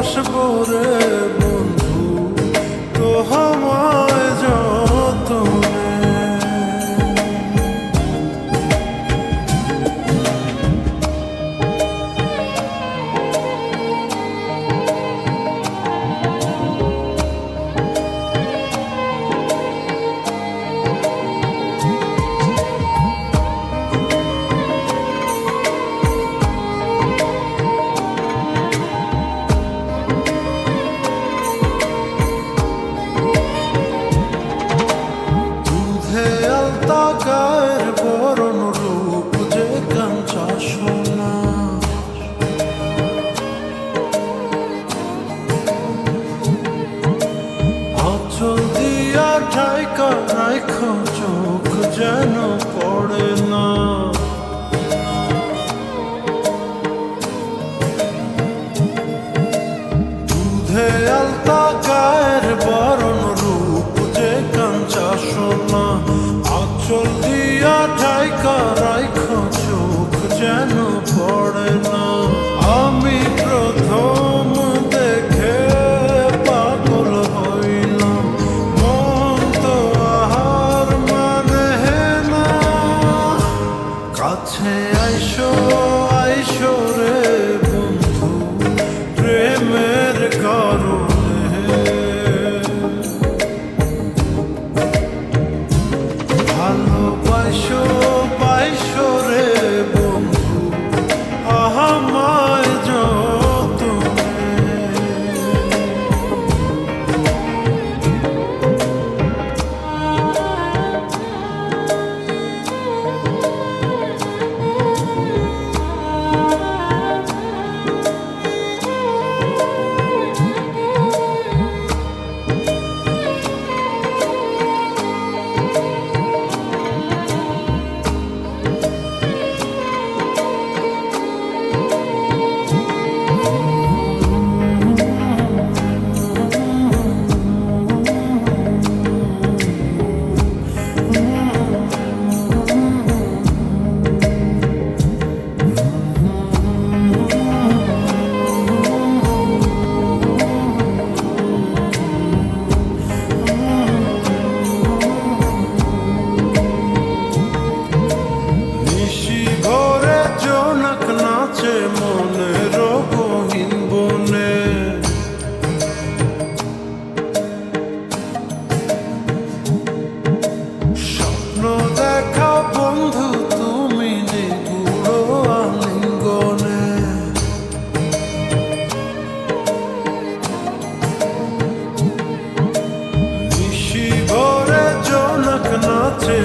বাসবো রে বন্ধু তোমায় যতনে। গায়ের বরণ রূপ যে কাঞ্চা সোনা, আঁচল দিয়া ঢাকা রাখ চোখ যেন পড়ে না। দুধে আলতা গায়ের বরণ রূপ যে কাঞ্চা সোনা, আঁচল দিয়া ঢাকা রাখ চোখ যেন পড়ে না। আমি প্রথম দেখে পাগল হইলাম, মন তো আহার মানে না। কাছে আইসো আইসো রে বন্ধু প্রেমের কারণে, ভালোবাসো বাইসো রে বন্ধু আমায় যতনে। নাচে মনের গহীন বনে, স্বপ্ন দেখা বন্ধু তুমি নিগুড় আলিঙ্গনে। নিশি ভরে জোনাক নাচে